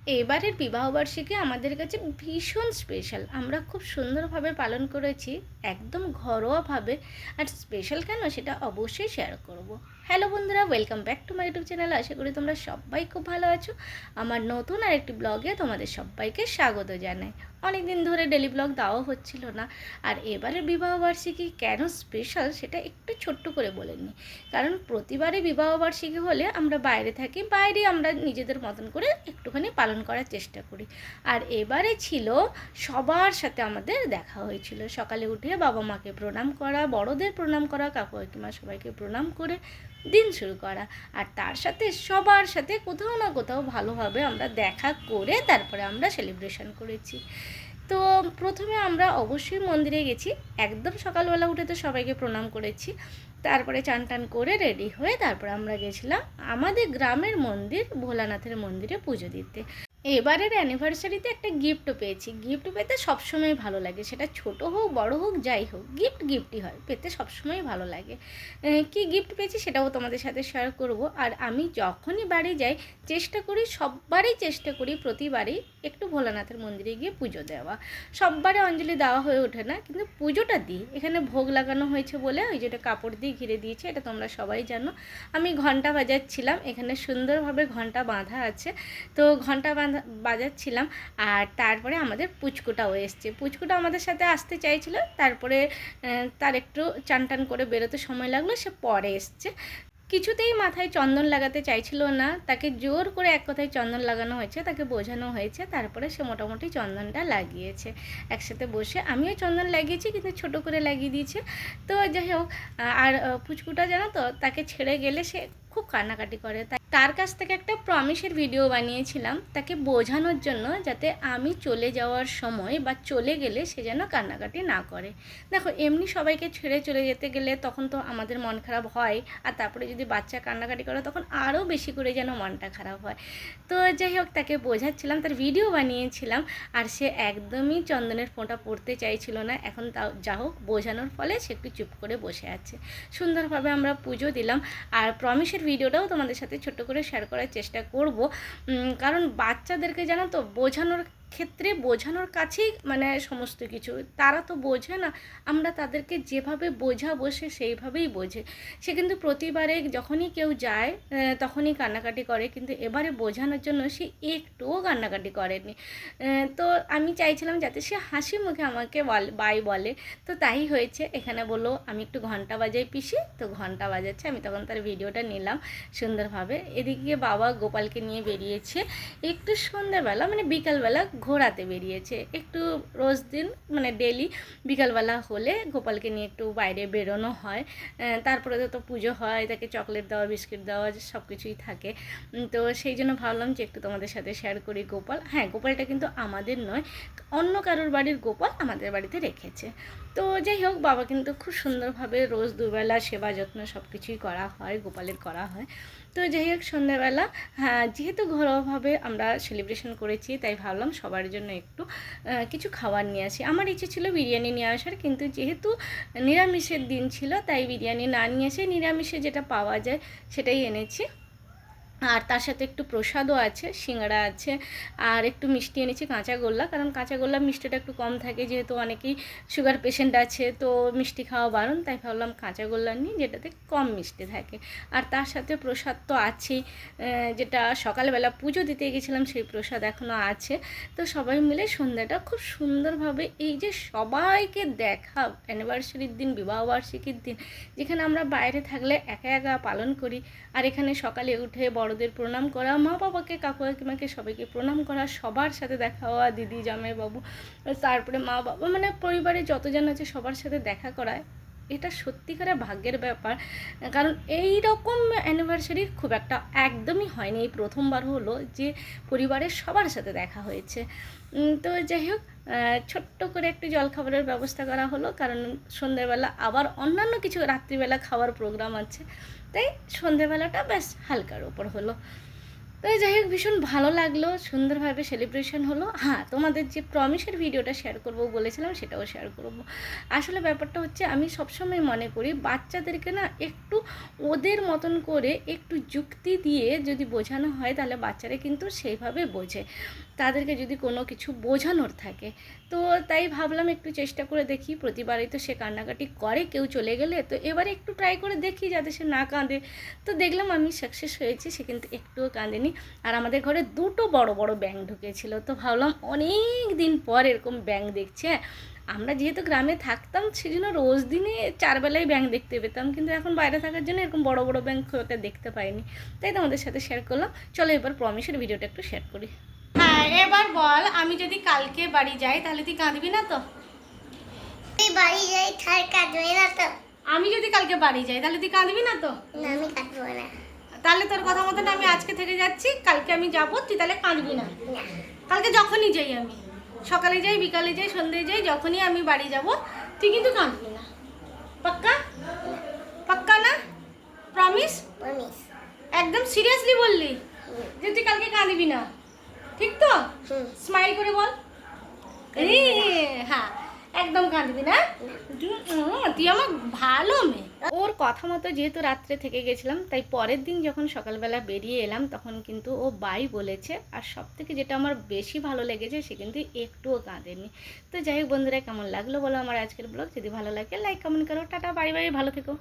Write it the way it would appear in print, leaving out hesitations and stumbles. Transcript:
এবারের বিবাহবার্ষিকী আমাদের কাছে ভীষণ স্পেশাল। আমরা খুব সুন্দরভাবে পালন করেছি, একদম ঘরোয়াভাবে। আর স্পেশাল কেন সেটা অবশ্যই শেয়ার করব। হ্যালো বন্ধুরা, welcome back to my YouTube channel. আশা করি তোমরা সবাই খুব ভালো আছো। আমার নতুন আরেকটি ব্লগে তোমাদের সবাইকে স্বাগত জানাই। অনেক দিন ধরে ডেলি ব্লগ দেওয়া হচ্ছিল না। আর এবারের বিবাহবার্ষিকী কেন স্পেশাল সেটা একটু ছোট্ট করে বলে নিই। কারণ প্রতিবারই বিবাহবার্ষিকী হলে আমরা বাইরে থাকি, বাইরে আমরা নিজেদের মতন করে একটুখানি পালন করার চেষ্টা করি। আর এবারে ছিল সবার সাথে আমাদের দেখা হয়েছিল। সকালে উঠে বাবা মাকে প্রণাম করা, বড়দের প্রণাম করা, কাকু কাকিমা সবাইকে প্রণাম করে দিন শুরু করা। আর তার সাথে সবার সাথে কোথাও না কোথাও ভালোভাবে আমরা দেখা করে তারপরে আমরা সেলিব্রেশন করেছি। তো প্রথমে আমরা অবশ্যই মন্দিরে গেছি। একদম সকালবেলা উঠে তো সবাইকে প্রণাম করেছি। তারপরে চান টান করে রেডি হয়ে তারপরে আমরা গেছিলাম আমাদের গ্রামের মন্দির ভোলানাথের মন্দিরে পুজো দিতে। এবারের অ্যানিভার্সারিতে একটা গিফটও পেয়েছি। গিফট পেতে সবসময় ভালো লাগে, সেটা ছোট হোক বড় হোক যাই হোক, গিফট গিফটই হয়, পেতে সবসময় ভালো লাগে। কি গিফট পেয়েছি সেটাও তোমাদের সাথে শেয়ার করব। আর আমি যখনই বাড়ি যাই চেষ্টা করি প্রতিবারই একটু ভোলানাথের মন্দিরে গিয়ে পুজো দেওয়া। সববারে অঞ্জলি দেওয়া হয়ে ওঠে না, কিন্তু পুজোটা দিই। এখানে ভোগ লাগানো হয়েছে বলে ওই যেটা কাপড় দিয়ে ঘিরে দিয়েছে, এটা তোমরা সবাই জানো। আমি ঘন্টা বাজাচ্ছিলাম, এখানে সুন্দরভাবে ঘন্টা বাঁধা আছে, তো ঘন্টা বাজাচ্ছিলাম। আর তারপরে আমাদের পুচকুটাও এসছে। পুচকুটা আমাদের সাথে আসতে চাইছিল, তারপরে তার একটু চান টান করে বেরোতে সময় লাগলো, সে পরে এসছে। কিছুতেই মাথায় চন্দন লাগাতে চাইছিল না, তাকে জোর করে এক কথায় চন্দন লাগানো হয়েছে, তাকে বোঝানো হয়েছে, তারপরে সে মোটামুটি চন্দনটা লাগিয়েছে। একসাথে বসে আমিও চন্দন লাগিয়েছি, কিন্তু ছোট করে লাগিয়ে দিয়েছে। তো যাই হোক, আর পুচকুটা জানো তো, তাকে ছেড়ে গেলে সে খুব কান্নাকাটি করে। তার কাছ থেকে একটা প্রমিসের ভিডিও বানিয়েছিলাম তাকে বোঝানোর জন্য, যাতে আমি চলে যাওয়ার সময় বা চলে গেলে সে যেন কান্নাকাটি না করে। দেখো, এমনি সবাইকে ছেড়ে চলে যেতে গেলে তখন তো আমাদের মন খারাপ হয়, আর তারপরে যদি বাচ্চা কান্নাকাটি করে তখন আরও বেশি করে যেন মনটা খারাপ হয়। তো যাই হোক, তাকে বোঝাচ্ছিলাম, তার ভিডিও বানিয়েছিলাম। আর সে একদমই চন্দনের ফোঁটা পড়তে চাইছিল না। এখন তাও যা হোক, বোঝানোর ফলে সে একটু চুপ করে বসে আছে। সুন্দরভাবে আমরা পুজো দিলাম। আর প্রমিসের ভিডিওটাও তোমাদের সাথে ছোট্ট করে শেয়ার করার চেষ্টা করব। কারণ বাচ্চাদেরকে জানো তো, বোঝানোর কাছেই মানে সমস্ত কিছু। তারা তো বোঝে না, আমরা তাদেরকে যেভাবে বোঝাবো সে সেইভাবেই বোঝে। সে কিন্তু প্রতিবারে যখনই কেউ যায় তখনই কান্নাকাটি করে, কিন্তু এবারে বোঝানোর জন্য সে একটুও কান্নাকাটি করেনি। তো আমি চাইছিলাম যাতে সে হাসি মুখে আমাকে বাই বলে। তো তাই হয়েছে। এখানে বললো আমি একটু ঘন্টা বাজাই পিসি, তো ঘন্টা বাজাচ্ছে, আমি তখন তার ভিডিওটা নিলাম সুন্দরভাবে। এদিকে বাবা গোপালকে নিয়ে বেরিয়েছে একটু সন্ধ্যাবেলা, মানে বিকালবেলা ঘোরাতে বেরিয়েছে। একটু রোজ দিন মানে ডেলি বিকালবেলা হলে গোপালকে নিয়ে একটু বাইরে বেরোনো হয়। তারপরে তো পুজো হয়, তাকে চকলেট দেওয়া, বিস্কিট দেওয়া, সব কিছুই থাকে। তো সেই জন্য ভাবলাম যে একটু তোমাদের সাথে শেয়ার করি। হ্যাঁ, গোপালটা কিন্তু আমাদের নয়, অন্য কারোর বাড়ির গোপাল আমাদের বাড়িতে রেখেছে। তো যাই হোক, বাবা কিন্তু খুব সুন্দরভাবে রোজ দুবেলা সেবা যত্ন সব কিছুই করা হয়, গোপালের করা হয়। তো যাই হোক, সন্ধ্যাবেলা হ্যাঁ, যেহেতু ঘরোয়াভাবে আমরা সেলিব্রেশন করেছি, তাই ভাবলাম সবার জন্য একটু কিছু খাবার নিয়ে আসি। আমার ইচ্ছে ছিল বিরিয়ানি নিয়ে আসার, কিন্তু যেহেতু নিরামিষের দিন ছিল তাই বিরিয়ানি না নিয়ে এসে নিরামিষে যেটা পাওয়া যায় সেটাই এনেছি। আর তার সাথে একটু প্রসাদও আছে, সিঙ্গাড়া আছে, আর একটু মিষ্টি এনেছি, কাঁচাগোল্লা। কারণ কাঁচাগোল্লা মিষ্টিটা একটু কম থাকে, যেহেতু অনেকেই সুগার পেশেন্ট আছে, তো মিষ্টি খাওয়া বারণ, তাই ভাবলাম কাঁচাগোল্লা নিই, যেটাতে কম মিষ্টি থাকে। আর তার সাথে প্রসাদ তো আছেই, যেটা সকালবেলা পুজো দিতে গেছিলাম সেই প্রসাদ এখনও আছে। তো সবাই মিলে সন্ধ্যাটা খুব সুন্দরভাবে, এই যে সবাইকে দেখা অ্যানিভার্সারির দিন, বিবাহবার্ষিকীর দিন, যেখানে আমরা বাইরে থাকলে একা একা পালন করি, আর এখানে সকালে উঠে বড়দের প্রণাম করা, মা বাবাকে, কাকু কাকিমাকে সবাইকে প্রণাম করা, সবার সাথে দেখা হওয়া, দিদি জামাইবাবু, তারপরে মা বাবা, মানে পরিবারে যতজন আছে সবার সাথে দেখা করায়, এটা সত্যিকারের ভাগ্যের ব্যাপার। কারণ এই রকম অ্যানিভার্সারি খুব একটা একদমই হয়নি, এই প্রথমবার হলো যে পরিবারের সবার সাথে দেখা হয়েছে। তো যাই হোক, ছোট্ট করে একটু জলখাবারের ব্যবস্থা করা হলো, কারণ সন্ধ্যেবেলা আবার অন্যান্য কিছু রাত্রিবেলা খাওয়ার প্রোগ্রাম আছে, তাই সন্ধ্যেবেলাটা বেশ হালকার ওপর হলো। তো যাই হোক, ভীষণ ভালো লাগলো, সুন্দরভাবে সেলিব্রেশন হলো। হ্যাঁ, তোমাদের যে প্রমিসের ভিডিওটা শেয়ার করব বলেছিলাম সেটাও শেয়ার করব। আসলে ব্যাপারটা হচ্ছে, আমি সবসময় মনে করি বাচ্চাদেরকে না একটু ওদের মতন করে একটু যুক্তি দিয়ে যদি বোঝানো হয়, তাহলে বাচ্চারা কিন্তু সেইভাবে বোঝে। তাদেরকে যদি কোনো কিছু বোঝানোর থাকে, তো তাই ভাবলাম একটু চেষ্টা করে দেখি। প্রতিবারই তো সে কান্নাকাটি করে কেউ চলে গেলে, তো এবারে একটু ট্রাই করে দেখি যাতে সে না কাঁদে। তো দেখলাম আমি সাকসেস হয়েছি, সে কিন্তু একটুও কাঁদেনি। আর আমাদের ঘরে দুটো বড় বড় ব্যাঙ ঢুকেছিল, তো ভাবলাম অনেক দিন পর এরকম ব্যাঙ দেখছে। আমরা যেহেতু গ্রামে থাকতাম, সেজন্য রোজ দিনে 4 বেলায় ব্যাঙ দেখতে পেতাম, কিন্তু এখন বাইরে থাকার জন্য এরকম বড় বড় ব্যাঙ খুব একটা দেখতে পাইনি। তাই তোমাদের সাথে শেয়ার করলাম। চলো এবার প্রমিসের ভিডিওটা একটু শেয়ার করি। হ্যাঁ, এবার বল, আমি যদি কালকে বাড়ি যাই তাহলে তুই কাঁদবি না তো? বাড়ি যাই তার কাঁদবে না তো? আমি যদি কালকে বাড়ি যাই তাহলে তুই কাঁদবি না তো? না, আমি কাঁদবো না। তাহলে তোর কথা মতন আমি আজকে থেকে যাচ্ছি, কালকে আমি যাবো, তুই তাহলে কাঁদবি না? না। কালকে যখনই যাই, আমি সকালে যাই, বিকালে যাই, সন্ধ্যায় যাই, যখনই আমি বাড়ি যাব, তুই কিন্তু কাঁদবি না। পাক্কা? পাক্কা না? প্রমিস? প্রমিস। একদম সিরিয়াসলি বললি যে তুই কালকে কাঁদবি না? ঠিক তো? স্মাইল করে বল। হ্যাঁ, একদম কাঁদবি না। তুই আমার ভালো মেয়ে। ওর কথা মতো যেহেতু রাত্রে থেকে গেছিলাম, তাই পরের দিন যখন সকালবেলা বেরিয়ে এলাম, তখন কিন্তু ও বাই বলেছে। আর সব থেকে যেটা আমার বেশি ভালো লেগেছে, সে কিন্তু একটুও কাঁদেনি। তো যাই হোক বন্ধুরা, কেমন লাগলো বলো আমার আজকের ব্লগ? যদি ভালো লাগে লাইক কমেন্ট করো। টাটা, বাই বাই, ভালো থেকো।